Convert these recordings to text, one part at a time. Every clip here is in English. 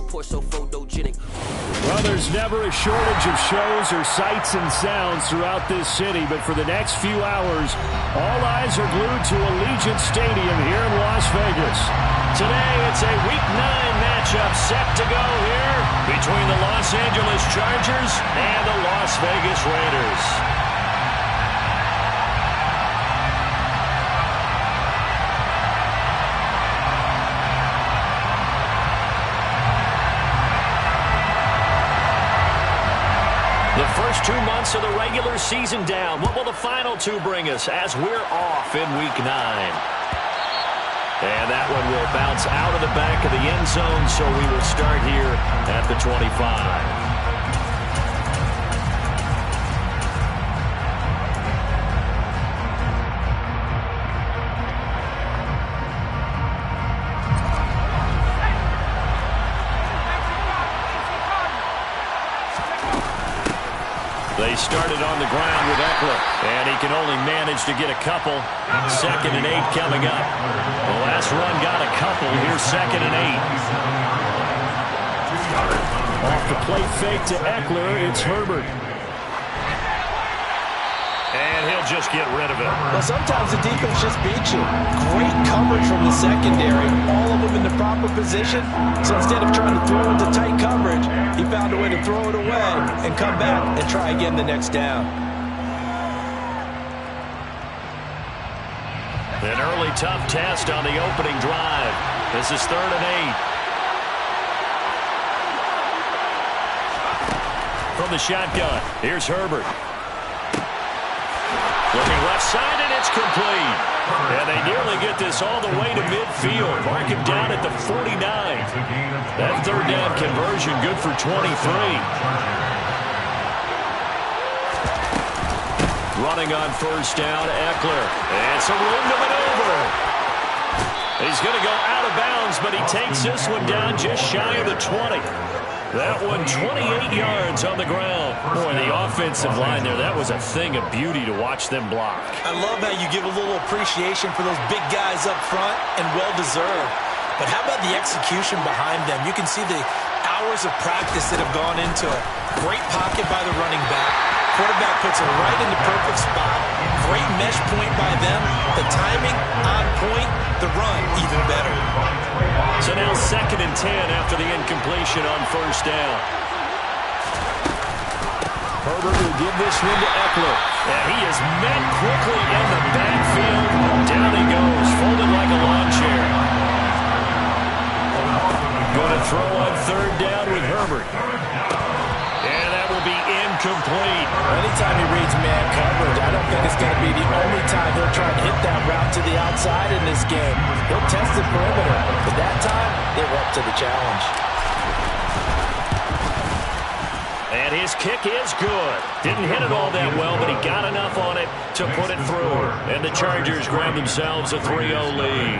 report so photogenic. Well, there's never a shortage of shows or sights and sounds throughout this city, but for the next few hours, all eyes are glued to Allegiant Stadium here in Las Vegas. Today, it's a Week 9 matchup set to go here between the Los Angeles Chargers and the Las Vegas Raiders. The first 2 months of the regular season down. What will the final 2 bring us as we're off in Week 9? And that one will bounce out of the back of the end zone, so we will start here at the 25. They started on the ground with Ekeler, and he can only manage to get a couple. 2nd and 8 coming up. The last run got a couple. Here's 2nd and 8. Off the plate fake to Ekeler, it's Herbert. And he'll just get rid of it. Well, sometimes the defense just beats you. Great coverage from the secondary. All of them in the proper position. So instead of trying to throw into tight coverage, he found a way to throw it away and come back and try again the next down. An early tough test on the opening drive. This is 3rd and 8. From the shotgun, here's Herbert. Looking left side, and it's complete. And they nearly get this all the way to midfield. Mark him down at the 49. That 3rd down conversion good for 23. Running on 1st down, Ekeler. And some room to maneuver. He's going to go out of bounds, but he takes this one down just shy of the 20. That one 28 yards on the ground. Boy, the offensive line there, that was a thing of beauty to watch them block. I love how you give a little appreciation for those big guys up front, and well-deserved. But how about the execution behind them? You can see the hours of practice that have gone into it. Great pocket by the running back. Quarterback puts it right in the perfect spot. Great mesh point by them. The timing on point. The run even better. So now 2nd and 10 after the incompletion on 1st down. Herbert will give this one to Ekeler. And he is met quickly in the backfield. Down he goes, folded like a lawn chair. Going to throw on 3rd down with Herbert. And that will be incomplete. Anytime he reads man coverage, I don't think it's going to be the only time he'll try to hit that route to the outside in this game. He'll test the perimeter, but that time, they were up to the challenge. And his kick is good. Didn't hit it all that well, but he got enough on it to put it through. And the Chargers grab themselves a 3-0 lead.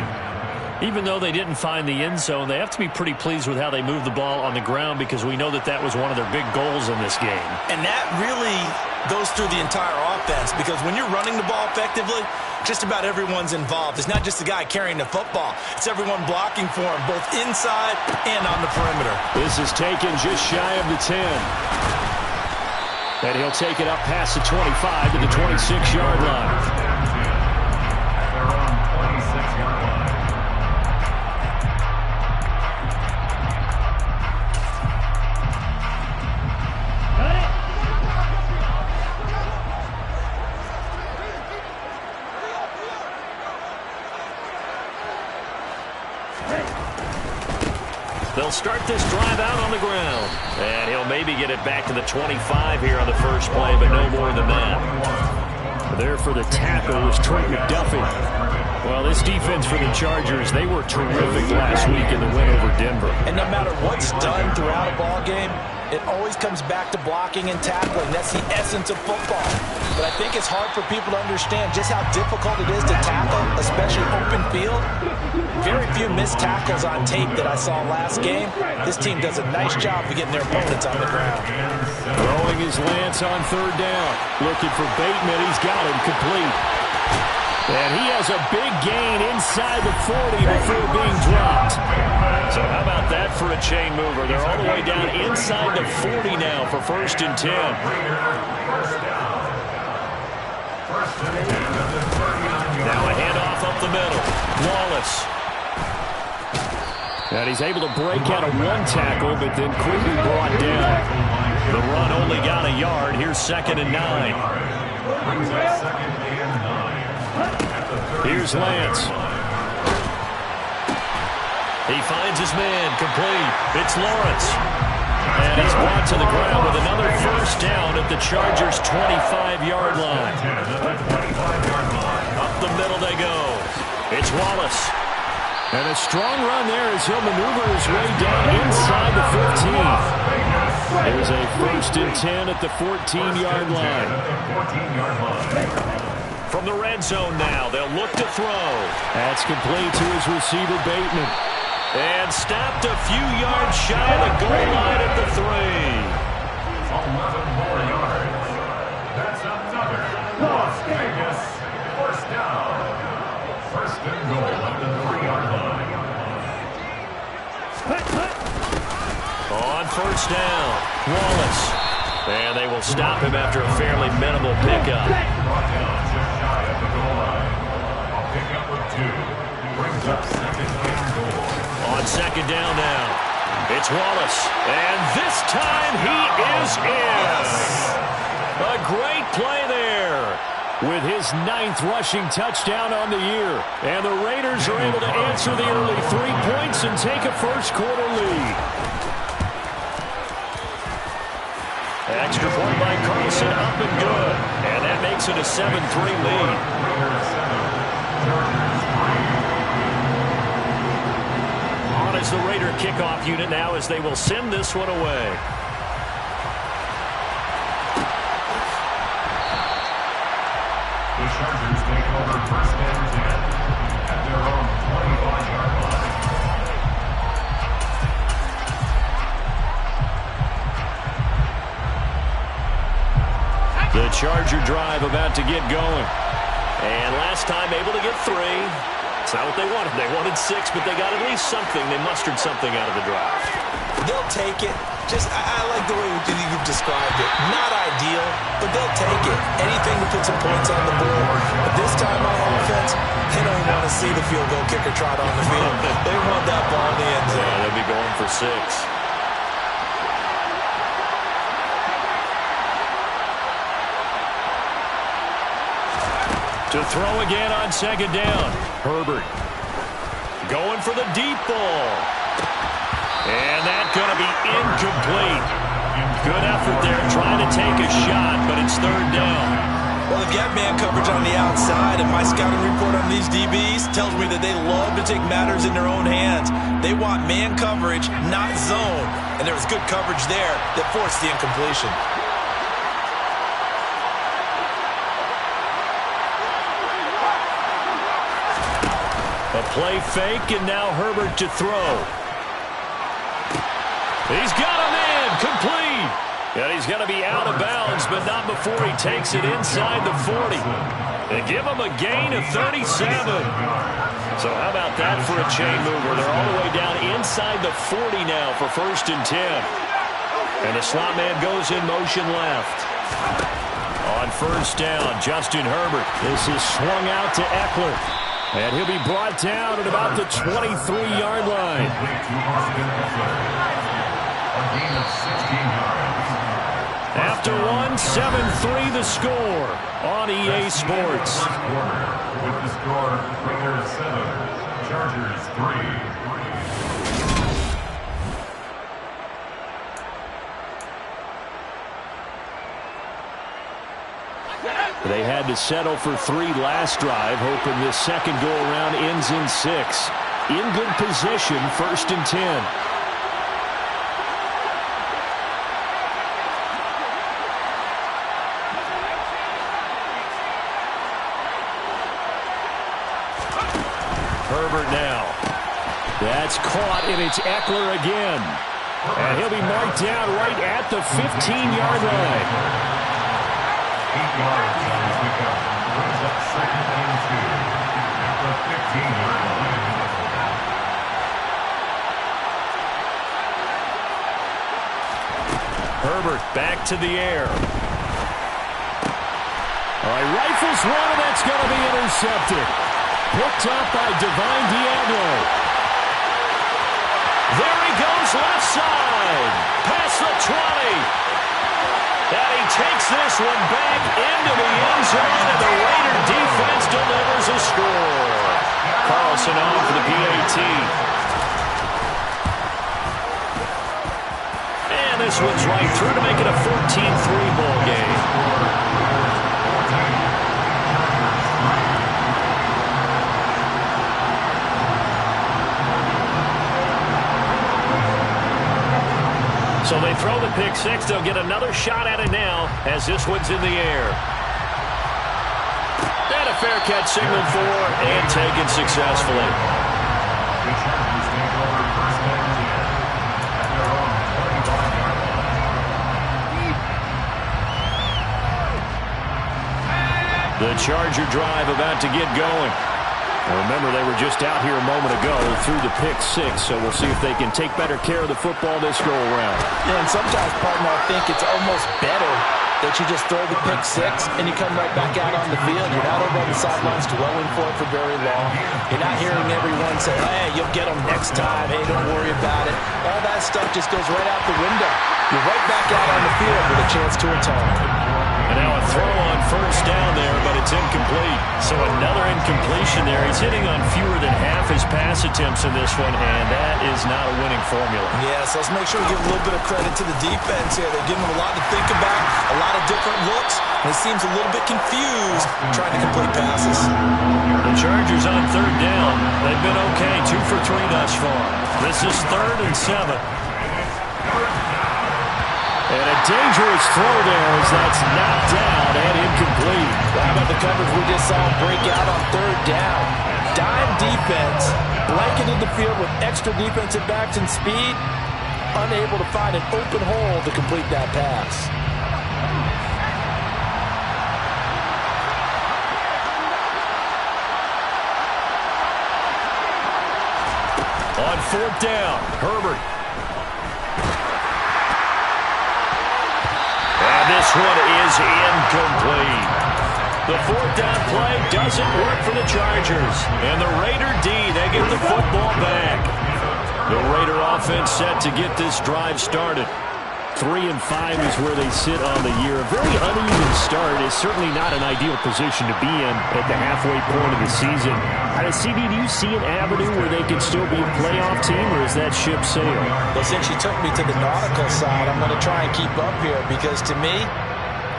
Even though they didn't find the end zone, they have to be pretty pleased with how they moved the ball on the ground, because we know that that was one of their big goals in this game. And that really goes through the entire offense, because when you're running the ball effectively, just about everyone's involved. It's not just the guy carrying the football. It's everyone blocking for him, both inside and on the perimeter. This is taken just shy of the 10. And he'll take it up past the 25 to the 26-yard line. They'll start this drive out on the ground. And he'll maybe get it back to the 25 here on the first play, but no more than that. There for the tackle was Trent McDuffie. Well, this defense for the Chargers, they were terrific last week in the win over Denver. And no matter what's done throughout a ball game, it always comes back to blocking and tackling. That's the essence of football. But I think it's hard for people to understand just how difficult it is to tackle, especially open field. Very few missed tackles on tape that I saw last game. This team does a nice job of getting their opponents on the ground. Throwing his lance on 3rd down. Looking for Bateman. He's got him complete. And he has a big gain inside the 40 before being dropped. So how about that for a chain mover? They're all the way down inside the 40 now for 1st and 10. Now a handoff up the middle. Wallace. And he's able to break out of one tackle, but then quickly brought down. The run only got a yard. Here's 2nd and 9. Here's Lance. He finds his man, complete. It's Lawrence. And he's brought to the ground with another 1st down at the Chargers' 25-yard line. Up the middle they go. It's Wallace. And a strong run there as he'll maneuver his way down inside the 15. There's a 1st and 10 at the 14-yard line. From the red zone now, they'll look to throw. That's complete to his receiver, Bateman. And stopped a few yards shy of the goal line at the 3. 11 more yards. That's another Las Vegas 1st down. 1st and goal at the 3-yard line. On 1st down, Wallace. And they will stop him after a fairly minimal pickup. Brought down just shy of the goal line. I'll pick up with 2. Brings up 2nd and goal. On 2nd down now, it's Wallace. And this time he is in. A great play there with his 9th rushing touchdown on the year. And the Raiders are able to answer the early 3 points and take a first-quarter lead. Extra point by Carlson, up and good. And that makes it a 7-3 lead. On is the Raider kickoff unit now as they will send this one away. The Chargers take over 1st and 10 at their own 25-yard line. The Charger drive about to get going. And last time able to get 3. It's not what they wanted. They wanted 6, but they got at least something. They mustered something out of the drive. They'll take it. I like the way you've described it. Not ideal, but they'll take it. Anything to put some points on the board. But this time on offense, they don't even want to see the field goal kicker trot on the field. They want that ball in the end zone. Yeah, they'll be going for 6. To throw again on 2nd down. Herbert going for the deep ball. And that's going to be incomplete. Good effort there trying to take a shot, but it's 3rd down. Well, if you have man coverage on the outside, and my scouting report on these DBs tells me that they love to take matters in their own hands. They want man coverage, not zone. And there was good coverage there that forced the incompletion. A play fake, and now Herbert to throw. He's got him in, complete. And he's going to be out of bounds, but not before he takes it inside the 40. They give him a gain of 37. So how about that for a chain mover? They're all the way down inside the 40 now for 1st and 10. And the slot man goes in motion left. On 1st down, Justin Herbert. This is swung out to Eckler. And he'll be brought down at about the 23-yard line. After one, 7-3 the score on EA Sports. With the score, Raiders 7, Chargers 3. They had to settle for 3 last drive, hoping this second go-around ends in 6. In good position, 1st and 10. Herbert now. That's caught, and it's Eckler again. And he'll be marked down right at the 15-yard line. 8 yards on his pickup. Brings up 2nd and 2. Herbert back to the air. All right, rifles one, and that's going to be intercepted. Picked up by Divine Diablo. There he goes, left side. Past the 20. And he takes this one back into the end zone, and the Raider defense delivers a score. Carlson on for the PAT. And this one's right through to make it a 14-3 ball game. So they throw the pick six. They'll get another shot at it now as this one's in the air. And a fair catch signaled for and taken successfully. The Charger drive about to get going. Remember, they were just out here a moment ago through the pick six, so we'll see if they can take better care of the football this go-around. Yeah, and sometimes, partner, I think it's almost better that you just throw the pick six and you come right back out on the field. You're not over on the sidelines dwelling for it for very long. You're not hearing everyone say, hey, you'll get them next time. Hey, don't worry about it. All that stuff just goes right out the window. You're right back out on the field with a chance to atone. And now a throw on first down there, but it's incomplete. So another incompletion there. He's hitting on fewer than half his pass attempts in this one, and that is not a winning formula. Yeah, so let's make sure we give a little bit of credit to the defense here. They're giving them a lot to think about, a lot of different looks, and it seems a little bit confused trying to complete passes. The Chargers on third down. They've been okay, 2 for 3 thus far. This is 3rd and 7. And a dangerous throw there as that's knocked down and incomplete. How about the coverage we just saw break out on third down? Dime defense, blanketed the field with extra defensive backs and speed, unable to find an open hole to complete that pass. On 4th down, Herbert. This one is incomplete. The 4th down play doesn't work for the Chargers. And the Raider D, they get the football back. The Raider offense set to get this drive started. 3-5 is where they sit on the year. A very uneven start is certainly not an ideal position to be in at the halfway point of the season. CD, do you see an avenue where they can still be a playoff team, or is that ship sailed? Well, since you took me to the nautical side, I'm going to try and keep up here because to me,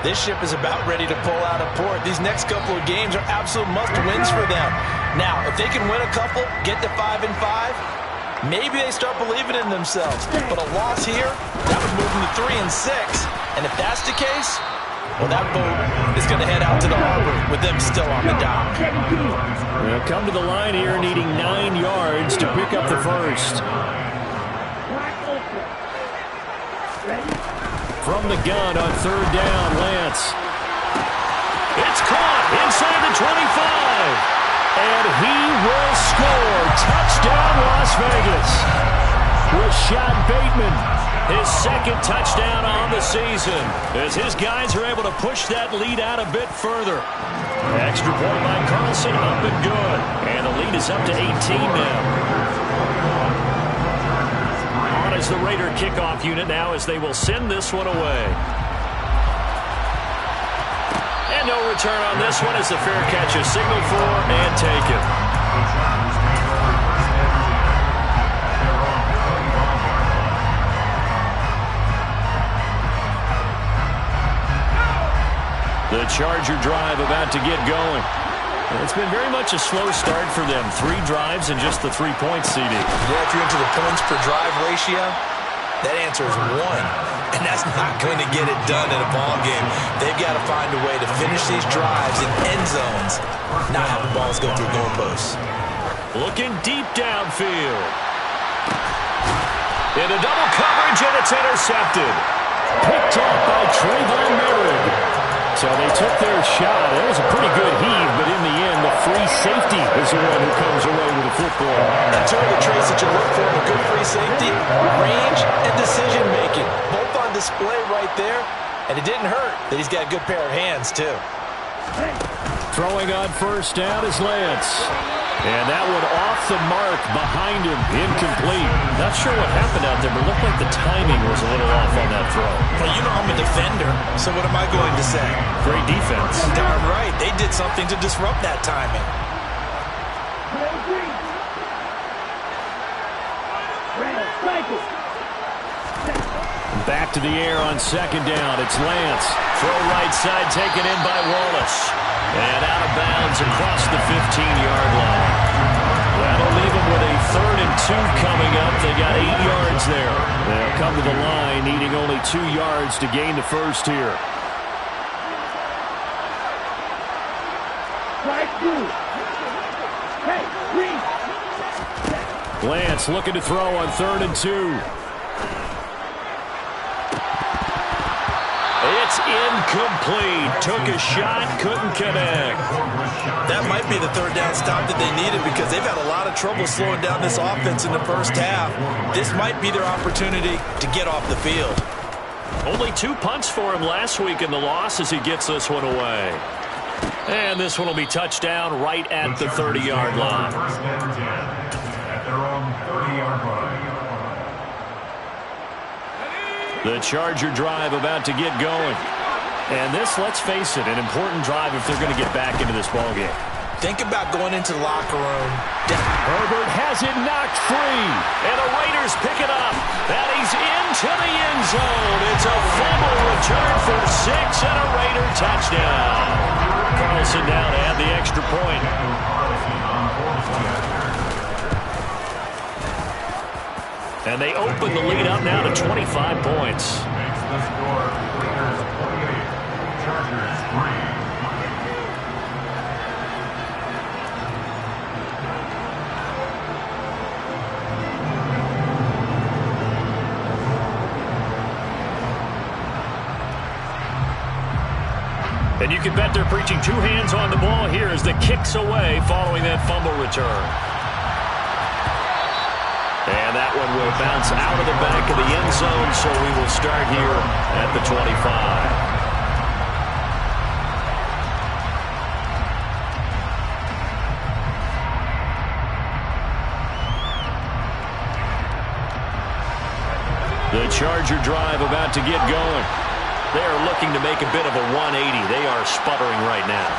this ship is about ready to pull out of port. These next couple of games are absolute must-wins for them. Now, if they can win a couple, get to 5-5, maybe they start believing in themselves. But a loss here, that would move them to 3-6. And if that's the case, well, that boat is going to head out to the harbor with them still on the dock. They'll come to the line here needing 9 yards to pick up the first. From the gun on 3rd down, Lance. It's caught inside the 25. And he will score. Touchdown, Las Vegas. Rashad Bateman, his 2nd touchdown on the season, as his guys are able to push that lead out a bit further. Extra point by Carlson, up and good. And the lead is up to 18 now. On is the Raider kickoff unit now as they will send this one away. And no return on this one as the fair catch is signaled for and taken. The Charger drive about to get going. It's been very much a slow start for them. 3 drives and just the 3 points, CD. Yeah, if you're into the points per drive ratio, that answer is 1. And that's not going to get it done in a ball game. They've got to find a way to finish these drives in end zones, not have the balls go through goalposts. Looking deep downfield. Into double coverage, and it's intercepted. Picked off by Trayvon Merritt. So they took their shot. It was a pretty good heave, but in the end, the free safety is the one who comes away with the football. And two of the traits that you look for in a good free safety, range and decision-making. Both on display right there, and it didn't hurt that he's got a good pair of hands, too. Throwing on first down is Lance. And that one off the mark behind him, incomplete. Not sure what happened out there, but it looked like the timing was a little off on that throw. Well, you know I'm a defender, so what am I going to say? Great defense. Darn right. They did something to disrupt that timing. Back to the air on second down. It's Lance. Throw right side taken in by Wallace. And out of bounds across the 15-yard line. That'll leave them with a 3rd and 2 coming up. They got 8 yards there. They'll come to the line needing only 2 yards to gain the first here. Lance looking to throw on 3rd and 2. It's incomplete. Took a shot, couldn't connect. That might be the 3rd down stop that they needed because they've had a lot of trouble slowing down this offense in the first half. This might be their opportunity to get off the field. Only 2 punts for him last week in the loss as he gets this one away. And this one will be touchdown right at the 30-yard line. First and 10 at their own 30-yard line. The Charger drive about to get going. And this, let's face it, an important drive if they're going to get back into this ballgame. Think about going into the locker room. Herbert has it knocked free. And the Raiders pick it up. And he's into the end zone. It's a fumble return for 6 and a Raider touchdown. Carlson down to add the extra point. And they open the lead up now to 25 points. Makes the score Raiders 48, Chargers 3. And you can bet they're preaching 2 hands on the ball here as the kick's away following that fumble return. And that one will bounce out of the back of the end zone, so we will start here at the 25. The Charger drive about to get going. They are looking to make a bit of a 180. They are sputtering right now.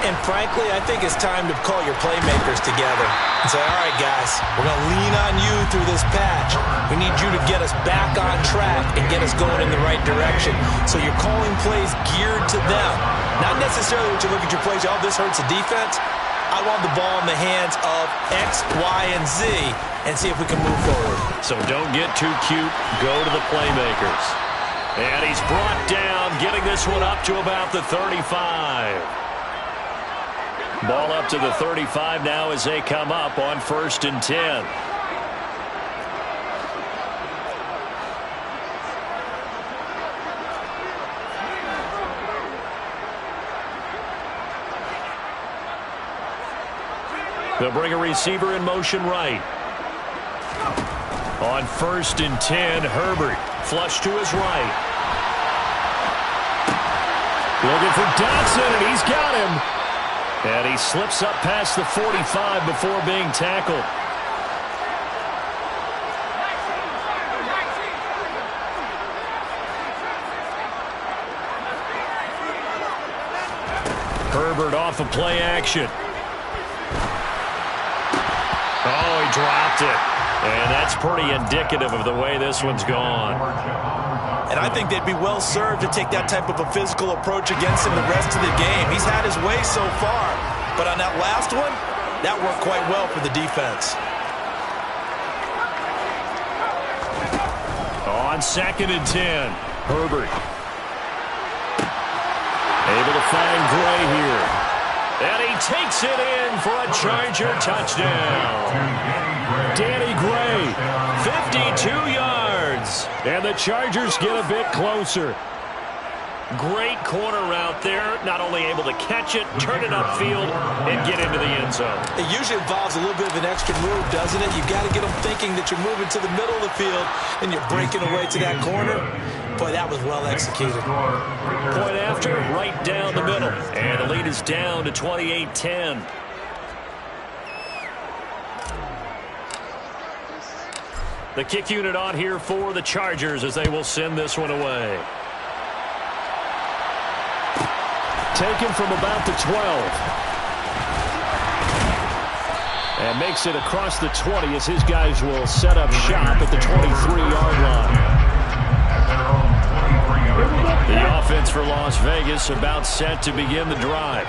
And frankly, I think it's time to call your playmakers together and say, all right, guys, we're going to lean on you through this patch. We need you to get us back on track and get us going in the right direction. So you're calling plays geared to them. Not necessarily when you look at your plays, oh, this hurts the defense. I want the ball in the hands of X, Y, and Z and see if we can move forward. So don't get too cute. Go to the playmakers. And he's brought down, getting this one up to about the 35. Ball up to the 35 now as they come up on 1st and 10. They'll bring a receiver in motion right. On 1st and 10, Herbert flush to his right. Looking for Dotson, and he's got him. And he slips up past the 45 before being tackled. Herbert off of play action. Oh, he dropped it. And that's pretty indicative of the way this one's gone. And I think they'd be well served to take that type of a physical approach against him the rest of the game. He's had his way so far. But on that last one, that worked quite well for the defense. On 2nd and 10, Herbert. Able to find Gray here. And he takes it in for a Charger touchdown. Danny Gray, 52 yards. And the Chargers get a bit closer. Great corner route there. Not only able to catch it, turn it upfield, and get into the end zone. It usually involves a little bit of an extra move, doesn't it? You've got to get them thinking that you're moving to the middle of the field and you're breaking away to that corner. Boy, that was well executed. Point after, right down the middle. And the lead is down to 28-10. The kick unit on here for the Chargers as they will send this one away. Taken from about the 12. And makes it across the 20 as his guys will set up shop at the 23-yard line. The offense for Las Vegas about set to begin the drive.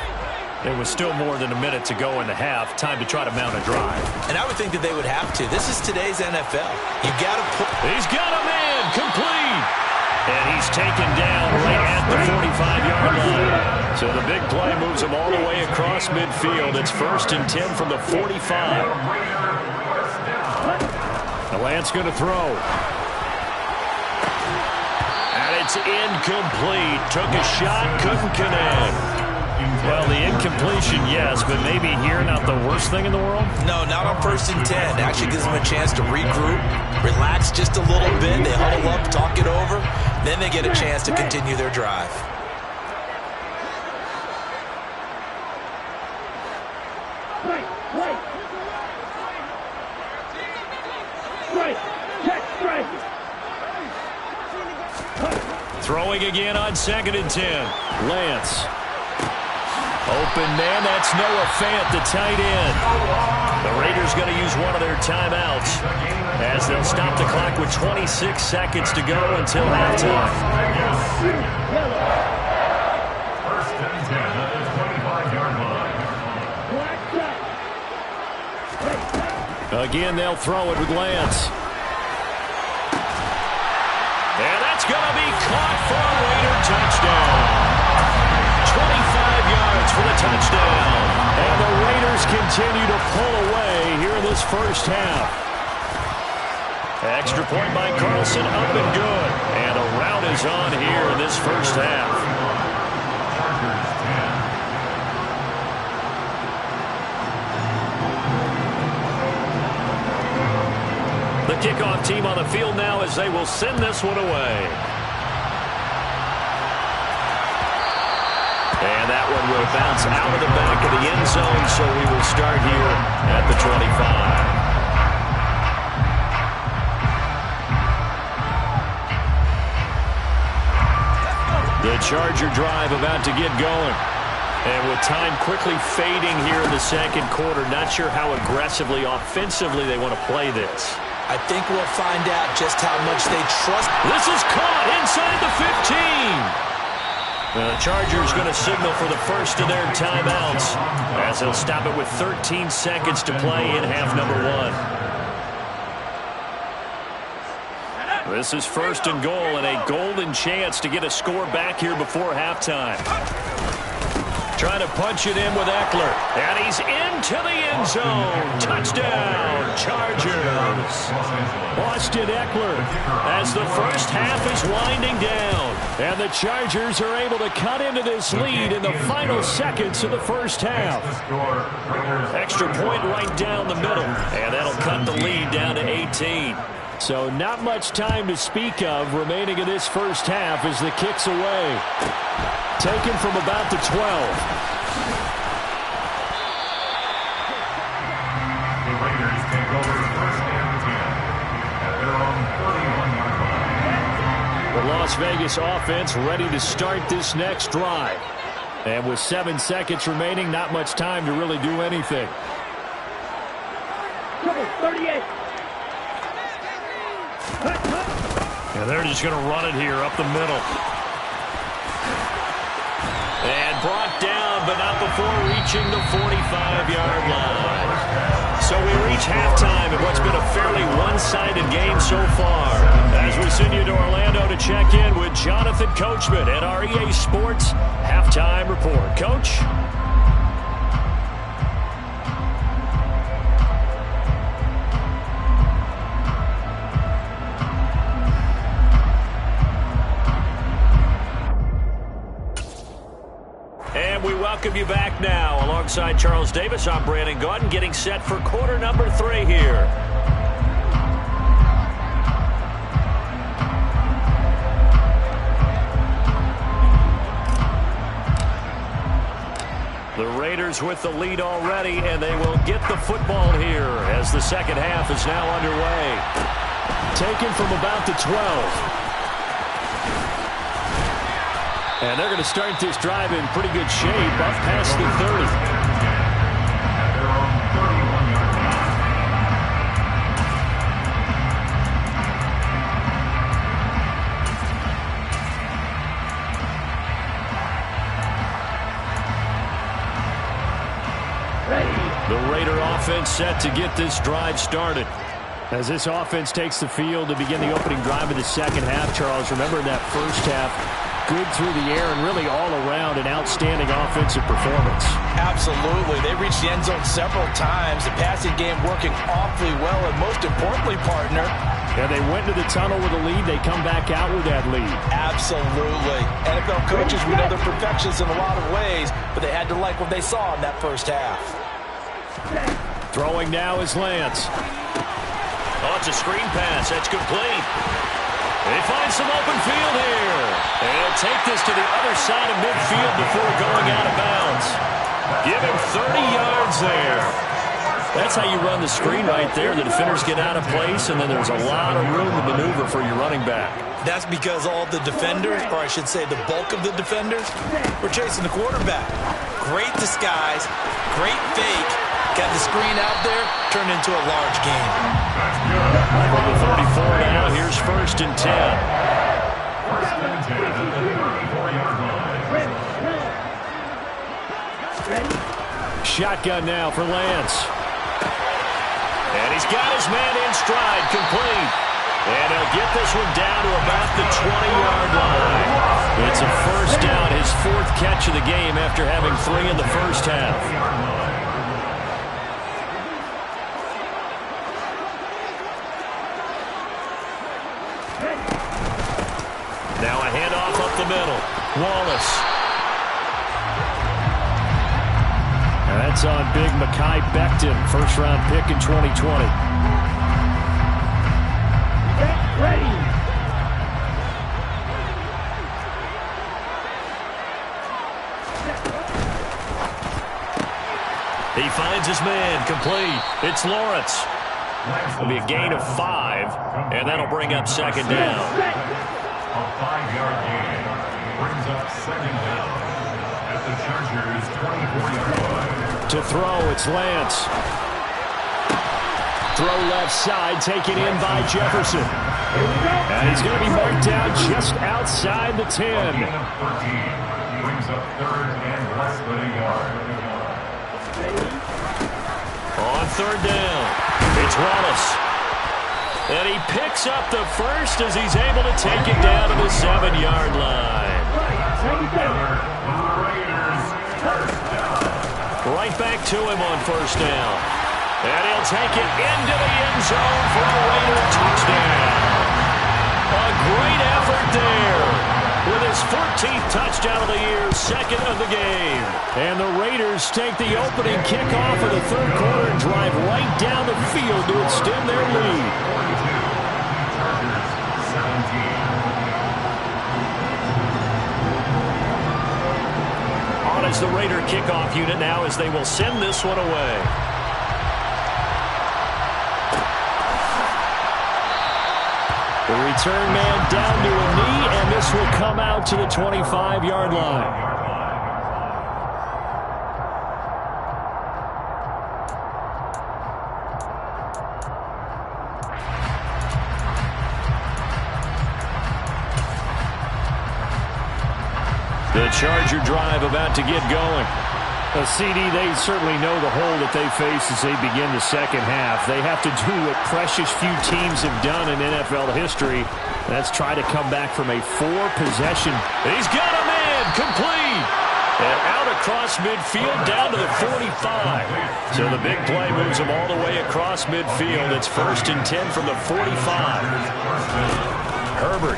There was still more than a minute to go in the half. Time to try to mount a drive. And I would think that they would have to. This is today's NFL. You got to put... He's got a man complete. And he's taken down right at the 45-yard line. So the big play moves him all the way across midfield. It's 1st and 10 from the 45. The Lance going to throw. And it's incomplete. Took a shot, couldn't connect. Well, the incompletion, yes, but maybe here not the worst thing in the world? No, not on 1st and 10. Actually gives them a chance to regroup, relax just a little bit. They huddle up, talk it over. Then they get a chance to continue their drive. Throwing again on 2nd and 10. Lance. Open man, that's Noah Fant, the tight end. The Raiders going to use one of their timeouts as they'll stop the clock with 26 seconds to go until halftime. 1st and 10 at the 25-yard line. Again, they'll throw it with Lance. And that's going to be caught for a Raider touchdown. 25 yards for the touchdown. And the Raiders continue to pull away here in this first half. Extra point by Carlson, up and good. And a rout is on here in this first half. The kickoff team on the field now as they will send this one away. And that one will bounce out of the back of the end zone, so we will start here at the 25. The Charger drive about to get going. And with time quickly fading here in the second quarter, not sure how aggressively, offensively they want to play this. I think we'll find out just how much they trust. This is caught inside the 15. The Chargers going to signal for the first of their timeouts as they'll stop it with 13 seconds to play in half number 1. This is 1st and goal and a golden chance to get a score back here before halftime. Trying to punch it in with Eckler. And he's into the end zone. Touchdown, Chargers. Austin Eckler as the first half is winding down. And the Chargers are able to cut into this lead in the final seconds of the first half. Extra point right down the middle. And that'll cut the lead down to 18. So not much time to speak of remaining in this first half as the kick's away. Taken from about the 12. The Raiders take over 1st and 10 at their own 31-yard line. The Las Vegas offense ready to start this next drive. And with 7 seconds remaining, not much time to really do anything. 38. And they're just going to run it here up the middle. And brought down, but not before reaching the 45-yard line. So we reach halftime in what's been a fairly one-sided game so far. As we send you to Orlando to check in with Jonathan Coachman at our EA Sports Halftime Report. Coach? And we welcome you back now. Alongside Charles Davis, I'm Brandon Gaudin, getting set for quarter number 3 here. Raiders with the lead already, and they will get the football here as the second half is now underway. Taken from about the 12. And they're going to start this drive in pretty good shape up past the 30. The Raider offense set to get this drive started. As this offense takes the field to begin the opening drive of the second half, Charles, remember in that first half, good through the air and really all around an outstanding offensive performance. Absolutely. They reached the end zone several times. The passing game working awfully well, and most importantly, partner, and they went to the tunnel with a lead. They come back out with that lead. Absolutely. NFL coaches, we know they're perfectionists in a lot of ways, but they had to like what they saw in that first half. Throwing now is Lance. Oh, it's a screen pass. That's complete. They find some open field here. They'll take this to the other side of midfield before going out of bounds. Give him 30 yards there. That's how you run the screen right there. The defenders get out of place, and then there's a lot of room to maneuver for your running back. That's because all the defenders, or I should say the bulk of the defenders, were chasing the quarterback. Great disguise, great fake. Got the screen out there, turned into a large game. From the 34 now, here's 1st and 10. 1st and 10 at the 34-yard line. Shotgun now for Lance. And he's got his man in stride, complete. And he'll get this one down to about the 20-yard line. It's a first down, his 4th catch of the game after having 3 in the first half. Now a handoff up the middle. Wallace. And that's on big Mekhi Becton, first-round pick in 2020. Ready. He finds his man, complete. It's Lawrence. It'll be a gain of 5, and that'll bring up 2nd down. A 5-yard gain brings up 2nd down at the Chargers' 24-yard line. To throw, it's Lance. Throw left side, taken in by Jefferson. And he's going to be marked down just outside the 10. A gain of 13 brings up 3rd and less than a yard. On 3rd down, it's Wallace. And he picks up the first as he's able to take it down to the 7-yard line. Right back to him on 1st down. And he'll take it into the end zone for a Raider touchdown. A great effort there with his 14th touchdown of the year, 2nd of the game. And the Raiders take the opening kickoff of the 3rd quarter and drive right down the field to extend their lead. On as the Raider kickoff unit now as they will send this one away. The return man down to a knee, and this will come out to the 25-yard line. The Charger drive about to get going. CD, they certainly know the hole that they face as they begin the second half. They have to do what precious few teams have done in NFL history. That's try to come back from a 4-possession. He's got a man, complete. And out across midfield down to the 45. So the big play moves him all the way across midfield. It's 1st and 10 from the 45. Herbert.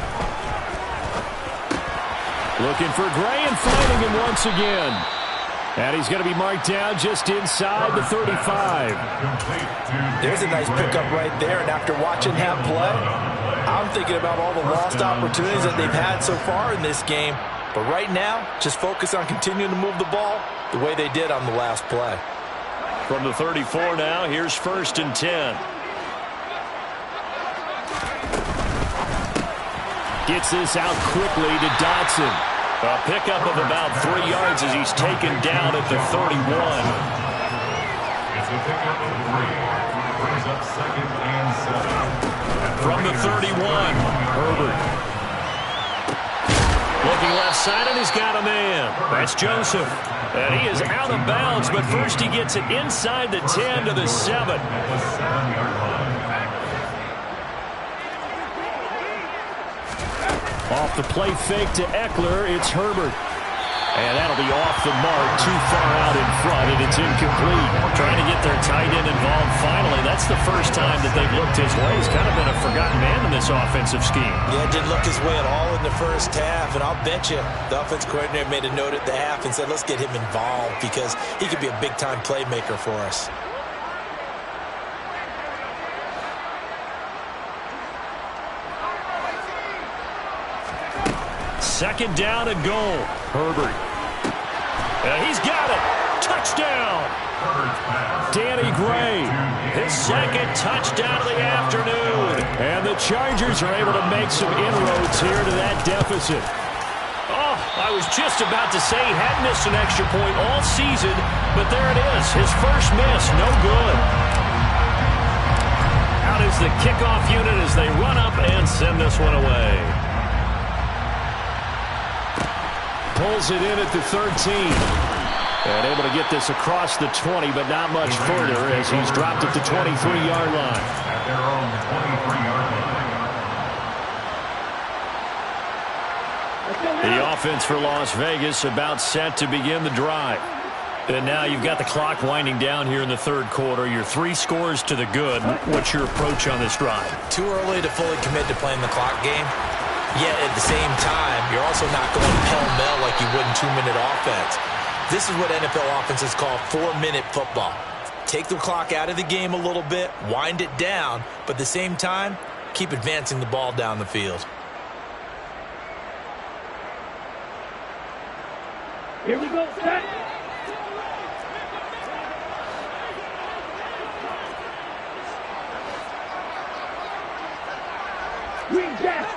Looking for Gray and finding him once again. And he's going to be marked down just inside the 35. There's a nice pickup right there, and after watching that play, I'm thinking about all the lost opportunities that they've had so far in this game. But right now, just focus on continuing to move the ball the way they did on the last play. From the 34 now, here's 1st and 10. Gets this out quickly to Dotson. A pickup of about 3 yards as he's taken down at the 31. It's a pickup of 3. Brings up 2nd and 7. From the 31, Herbert. Looking left side, and he's got a man. That's Joseph. And he is out of bounds, but first he gets it inside the 10 to the 7. At the 7-yard line. Off the play fake to Eckler, it's Herbert. And that'll be off the mark, too far out in front, and it's incomplete. Trying to get their tight end involved finally. That's the first time that they've looked his way. He's kind of been a forgotten man in this offensive scheme. Yeah, didn't look his way at all in the first half, and I'll bet you the offense coordinator made a note at the half and said, let's get him involved because he could be a big-time playmaker for us. Second down and goal. Herbert. He's got it. Touchdown. Danny Gray. His second touchdown of the afternoon. And the Chargers are able to make some inroads here to that deficit. Oh, I was just about to say he hadn't missed an extra point all season, but there it is. His first miss. No good. Out is the kickoff unit as they run up and send this one away. Pulls it in at the 13. And able to get this across the 20, but not much further as he's dropped at the 23-yard line. At their own 23-yard line. The offense for Las Vegas about set to begin the drive. And now you've got the clock winding down here in the third quarter. You're 3 scores to the good. What's your approach on this drive? Too early to fully commit to playing the clock game. Yet at the same time, you're also not going pell-mell like you would in 2-minute offense. This is what NFL offenses call 4-minute football. Take the clock out of the game a little bit, wind it down, but at the same time, keep advancing the ball down the field. Here we go, set. Green Jack.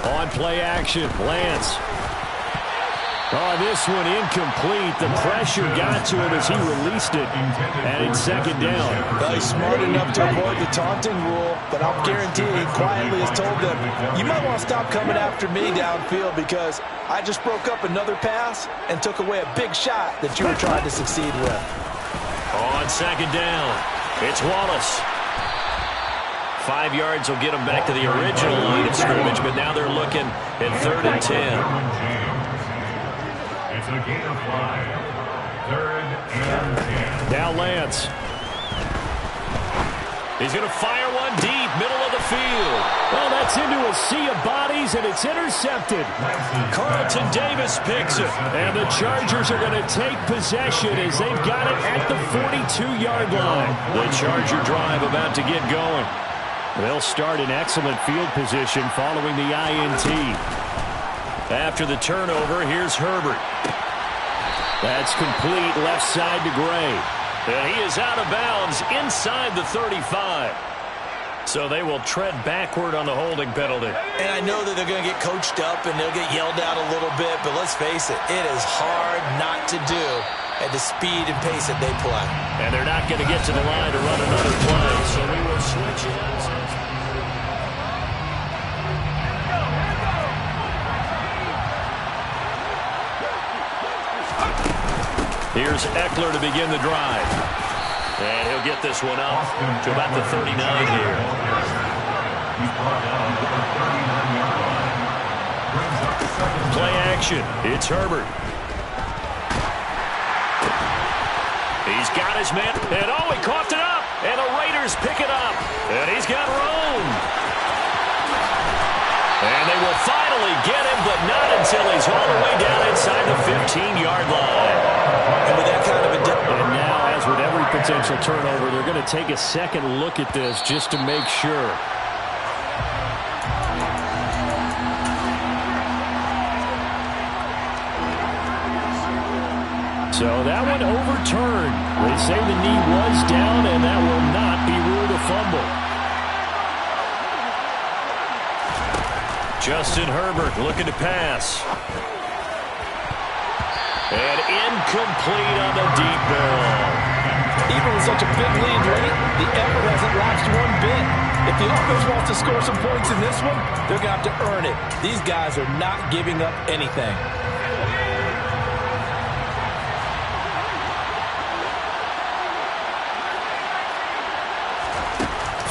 On play action, Lance. Oh, this one incomplete. The pressure got to him as he released it. And it's second down. Well, he's smart enough to avoid the taunting rule, but I'll guarantee he quietly has told them, you might want to stop coming after me downfield because I just broke up another pass and took away a big shot that you were trying to succeed with. On second down, it's Wallace. 5 yards will get them back to the original line of scrimmage, but now they're looking at 3rd and 10. It's a gain of 5. 3rd and 10. Now Lance. He's going to fire one deep, middle of the field. Well, that's into a sea of bodies, and it's intercepted. Carlton Davis picks it. And the Chargers are going to take possession as they've got it at the 42-yard line. The Charger drive about to get going. They'll start in excellent field position following the INT. After the turnover, here's Herbert. That's complete left side to Gray. And he is out of bounds inside the 35. So they will tread backward on the holding penalty. And I know that they're going to get coached up and they'll get yelled at a little bit, but let's face it, it is hard not to do at the speed and pace that they play. And they're not going to get to the line to run another play, so we will switch it. Here's Eckler to begin the drive. And he'll get this one up to about the 39 here. Play action. It's Herbert. He's got his man. And oh, he coughed it up. And the Raiders pick it up. And he's got room. And they will finally get him, but not until he's all the way down inside the 15-yard line. And with that kind of a... And now, as with every potential turnover, they're going to take a second look at this just to make sure. So that one overturned. They say the knee was down, and that will not be ruled a fumble. Justin Herbert looking to pass. And incomplete on the deep ball. Even with such a big lead late, the effort hasn't lapsed one bit. If the offense wants to score some points in this one, they're going to have to earn it. These guys are not giving up anything.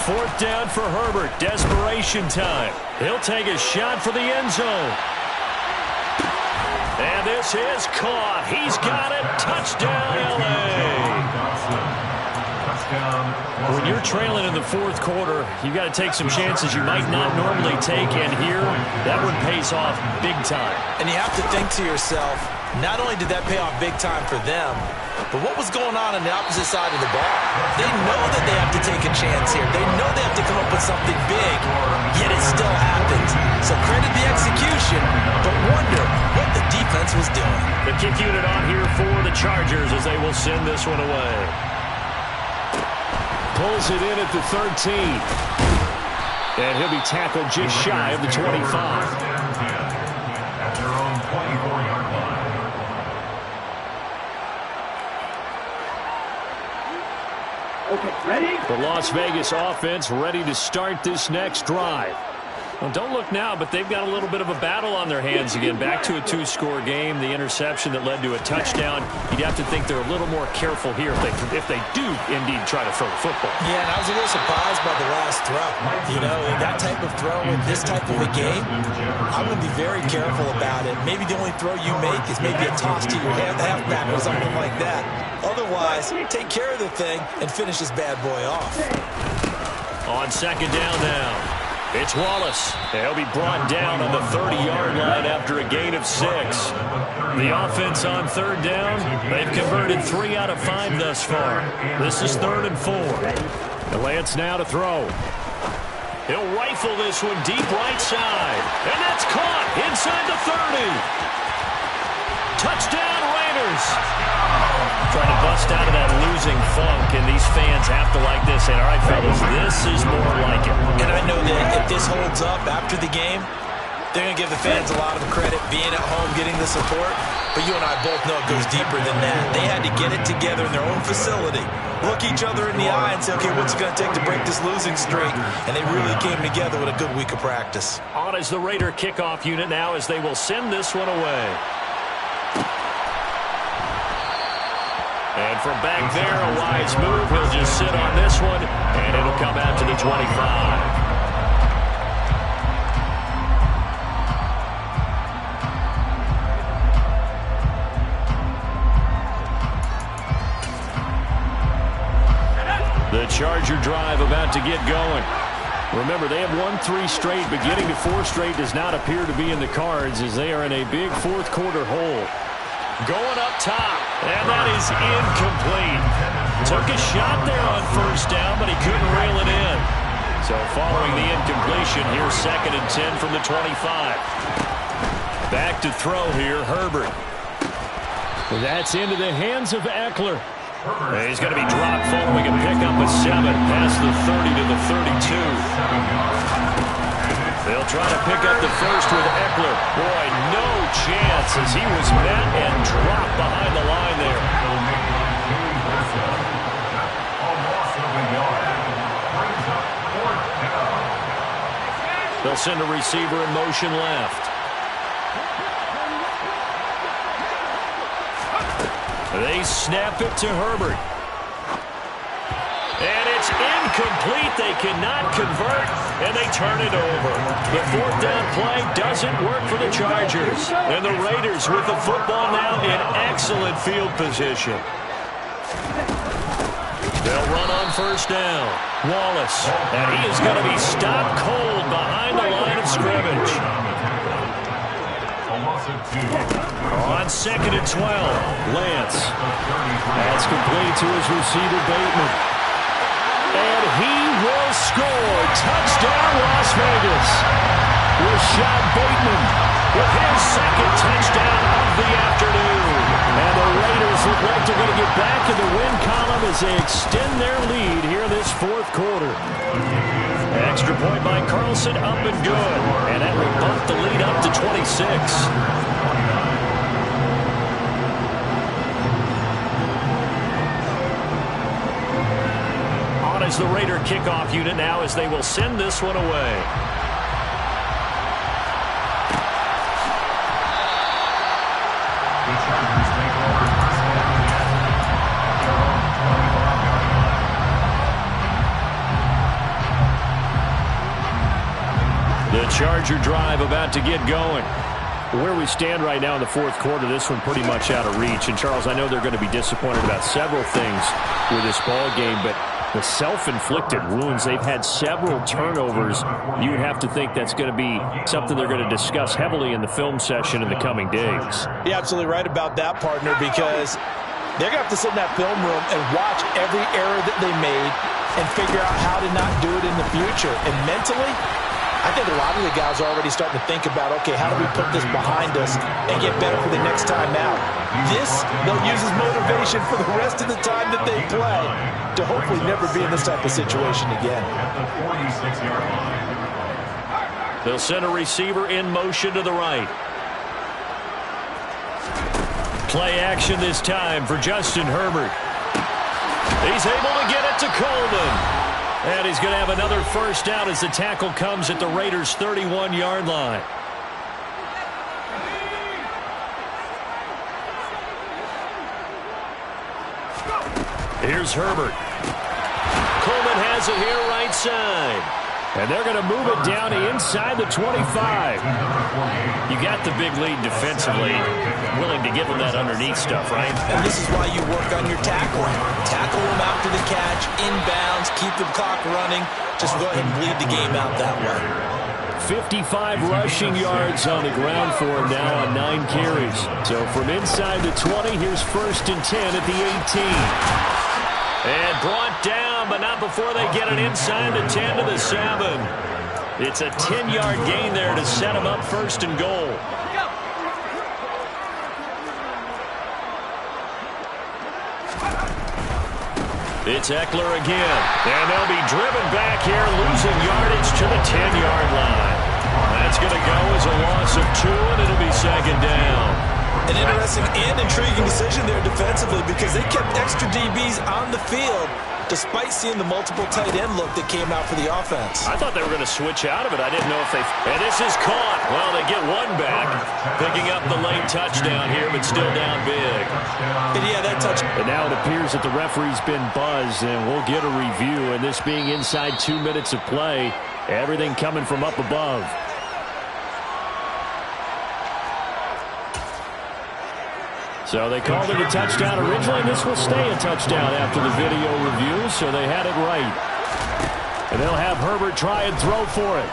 Fourth down for Herbert. Desperation time. He'll take a shot for the end zone. And this is caught. He's got it. Touchdown, L.A. When you're trailing in the fourth quarter, you've got to take some chances you might not normally take. And here, that one pays off big time. And you have to think to yourself, not only did that pay off big time for them, but what was going on the opposite side of the ball? They know that they have to take a chance here. They know they have to come up with something big, yet it still happens. So credit the execution, but wonder what the defense was doing. The kick unit on here for the Chargers as they will send this one away. Pulls it in at the 13. And he'll be tackled just shy of the 25. At their own 24-yard line. Okay, ready? The Las Vegas offense ready to start this next drive. Well, don't look now, but they've got a little bit of a battle on their hands again. Back to a two-score game. The interception that led to a touchdown. You'd have to think they're a little more careful here if they do indeed try to throw the football. Yeah, and I was a little surprised by the last throw. You know, that type of throw in this type of a game, I'm going to be very careful about it. Maybe the only throw you make is maybe a toss to your halfback or something like that. Otherwise, take care of the thing and finish this bad boy off. On second down now. It's Wallace. He'll be brought down on the 30-yard line after a gain of 6. The offense on third down, they've converted 3 out of 5 thus far. This is 3rd and 4. Lance now to throw. He'll rifle this one deep right side. And that's caught inside the 30. Touchdown, Raiders. Trying to bust out of that losing funk, and these fans have to like this. And, all right, fellas, this is more like it. And I know that if this holds up after the game, they're going to give the fans a lot of credit being at home, getting the support. But you and I both know it goes deeper than that. They had to get it together in their own facility, look each other in the eye and say, okay, what's it going to take to break this losing streak? And they really came together with a good week of practice. On is the Raider kickoff unit now as they will send this one away. And from back there, a wise move. He'll just sit on this one, and it'll come out to the 25. The Charger drive about to get going. Remember, they have won 3 straight, but getting to 4 straight does not appear to be in the cards as they are in a big fourth quarter hole. Going up top, and that is incomplete. Took a shot there on first down, but he couldn't reel it in. So following the incompletion, here's 2nd and 10 from the 25. Back to throw here, Herbert. That's into the hands of Eckler. He's going to be dropped following a pickup of 7 past the 30 to the 32. They'll try to pick up the first with Eckler. Boy, no chance as he was met and dropped behind the line there. They'll send a receiver in motion left. They snap it to Herbert. And it's incomplete. They cannot convert, and they turn it over. The 4th down play doesn't work for the Chargers. And the Raiders with the football now in excellent field position. They'll run on first down. Wallace, and he is going to be stopped cold behind the line of scrimmage. On 2nd and 12, Lance. That's complete to his receiver, Bateman. And he will score. Touchdown, Las Vegas. Rashad Bateman with his 2nd touchdown of of the afternoon. And the Raiders look like they're going to get back in the win column as they extend their lead here in this fourth quarter. Extra point by Carlson, up and good. And that will bump the lead up to 26. On as the Raider kickoff unit now as they will send this one away. The Charger drive about to get going. Where we stand right now in the fourth quarter, this one pretty much out of reach. And, Charles, I know they're going to be disappointed about several things with this ball game, but the self-inflicted wounds, they've had several turnovers. You would have to think that's going to be something they're going to discuss heavily in the film session in the coming days. You're absolutely right about that, partner, because they're going to have to sit in that film room and watch every error that they made and figure out how to not do it in the future. And mentally, I think a lot of the guys are already starting to think about, okay, how do we put this behind us and get better for the next time out? This, they'll use as motivation for the rest of the time that they play to hopefully never be in this type of situation again. They'll send a receiver in motion to the right. Play action this time for Justin Herbert. He's able to get it to Coleman. And he's going to have another first down as the tackle comes at the Raiders' 31-yard line. Here's Herbert. Coleman has it here right side. And they're going to move it down to inside the 25. You got the big lead defensively. Willing to give them that underneath stuff, right? And this is why you work on your tackling. Tackle them after the catch, inbounds, keep the clock running. Just go ahead and bleed the game out that way. 55 rushing yards on the ground for him now on 9 carries. So from inside the 20, here's 1st and 10 at the 18. And brought down, but not before they get it inside the 10 to the 7. It's a 10-yard gain there to set them up 1st and goal. It's Eckler again. And they'll be driven back here, losing yardage to the 10-yard line. That's going to go as a loss of 2, and it'll be 2nd down. An interesting and intriguing decision there defensively because they kept extra DBs on the field despite seeing the multiple tight end look that came out for the offense. I thought they were going to switch out of it. I didn't know if they... And this is caught. Well, they get one back, picking up the late touchdown here, but still down big. And yeah, that touch... And now it appears that the referee's been buzzed, and we'll get a review. And this being inside 2 minutes of play, everything coming from up above. So they called it a touchdown originally. This will stay a touchdown after the video review, so they had it right. And they'll have Herbert try and throw for it.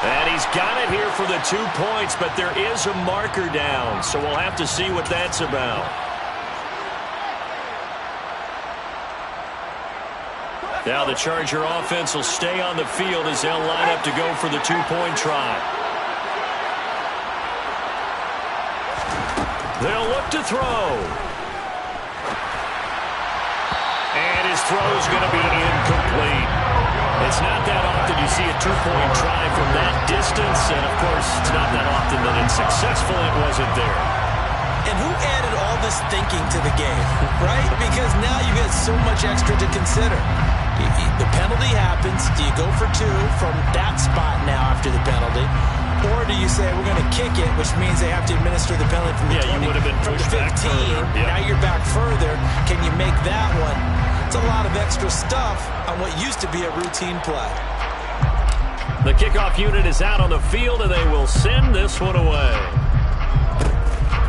And he's got it here for the 2 points, but there is a marker down, so we'll have to see what that's about. Now the Charger offense will stay on the field as they'll line up to go for the 2-point try. They'll look to throw. And his throw's going to be incomplete. It's not that often you see a 2-point try from that distance, and of course, it's not that often that it's successful. It wasn't there. And who added all this thinking to the game, right? Because now you get so much extra to consider. The penalty happens. Do you go for 2 from that spot now after the penalty? Or do you say, we're going to kick it, which means they have to administer the penalty from the 20, you would have been from the 15. Back further. Yeah. Now you're back further. Can you make that one? It's a lot of extra stuff on what used to be a routine play. The kickoff unit is out on the field, and they will send this one away.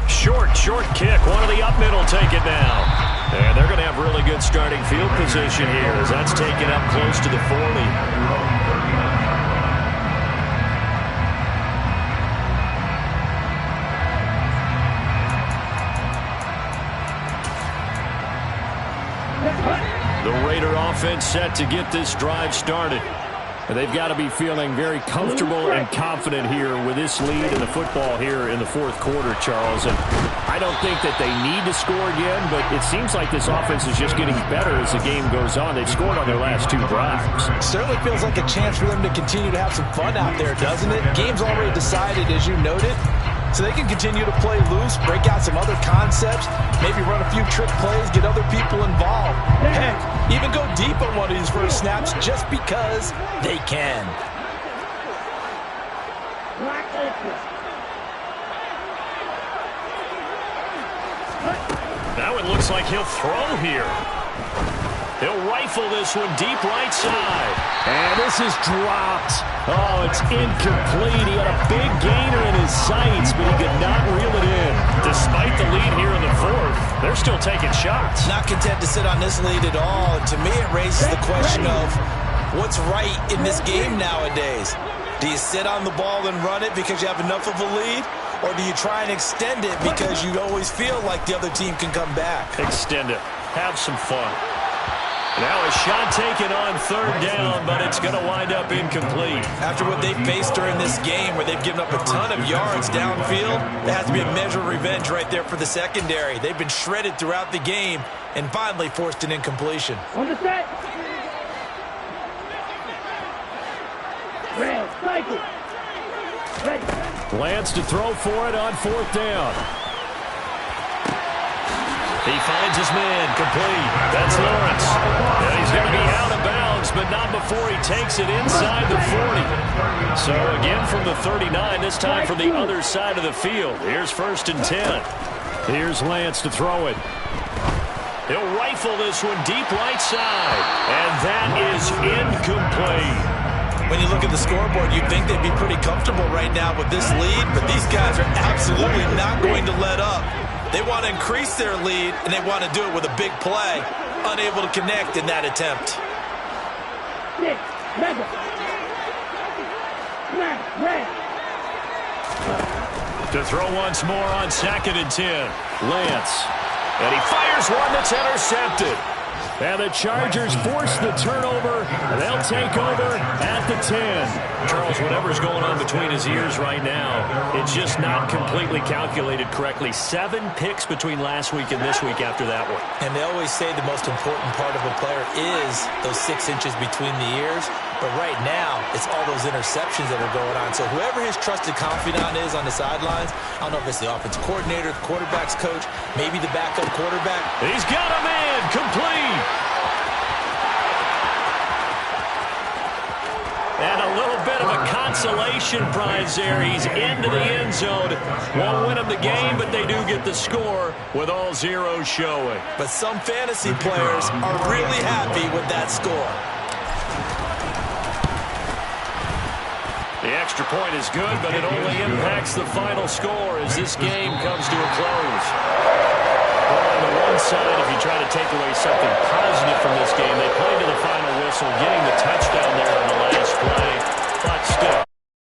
Short kick. One of the up middle take it now. And they're going to have really good starting field position here as that's taken up close to the 40. The Raider offense set to get this drive started. And they've got to be feeling very comfortable and confident here with this lead in the football here in the fourth quarter, Charles. And I don't think that they need to score again, but it seems like this offense is just getting better as the game goes on. They've scored on their last 2 drives. Certainly feels like a chance for them to continue to have some fun out there, doesn't it? Game's already decided, as you noted. So they can continue to play loose, break out some other concepts, maybe run a few trick plays, get other people involved. Heck, even go deep on one of these first snaps just because they can. Now it looks like he'll throw here. He'll rifle this one deep right side. And this is dropped. Oh, it's incomplete. He had a big gainer in his sights, but he could not reel it in. Despite the lead here in the fourth, they're still taking shots. Not content to sit on this lead at all. And to me, it raises the question of what's right in this game nowadays. Do you sit on the ball and run it because you have enough of a lead? Or do you try and extend it because you always feel like the other team can come back? Extend it. Have some fun. Now a shot taken on third down, but it's going to wind up incomplete. After what they faced during this game where they've given up a ton of yards downfield, there has to be a measure of revenge right there for the secondary. They've been shredded throughout the game and finally forced an incompletion. On the set. Red, cycle. Ready. Lance to throw for it on fourth down. He finds his man, complete. That's Lawrence. And he's going to be out of bounds, but not before he takes it inside the 40. So again from the 39, this time from the other side of the field. Here's 1st and 10. Here's Lance to throw it. He'll rifle this one deep right side. And that is incomplete. When you look at the scoreboard, you'd think they'd be pretty comfortable right now with this lead, but these guys are absolutely not going to let up. They want to increase their lead, and they want to do it with a big play. Unable to connect in that attempt. To throw once more on 2nd and 10. Lance. And he fires one that's intercepted. And the Chargers force the turnover. They'll take over at the 10. Charles, whatever's going on between his ears right now, it's just not completely calculated correctly. 7 picks between last week and this week after that one. And they always say the most important part of a player is those 6 inches between the ears. But right now, it's all those interceptions that are going on. So whoever his trusted confidant is on the sidelines, I don't know if it's the offensive coordinator, the quarterback's coach, maybe the backup quarterback. He's got a man, complete. And a little bit of a consolation prize there. He's into the end zone. Won't win them the game, but they do get the score with all zeros showing. But some fantasy players are really happy with that score. The extra point is good, but it only impacts the final score as this game comes to a close. Well, on the one side, if you try to take away something positive from this game, they played to the final whistle, getting the touchdown there on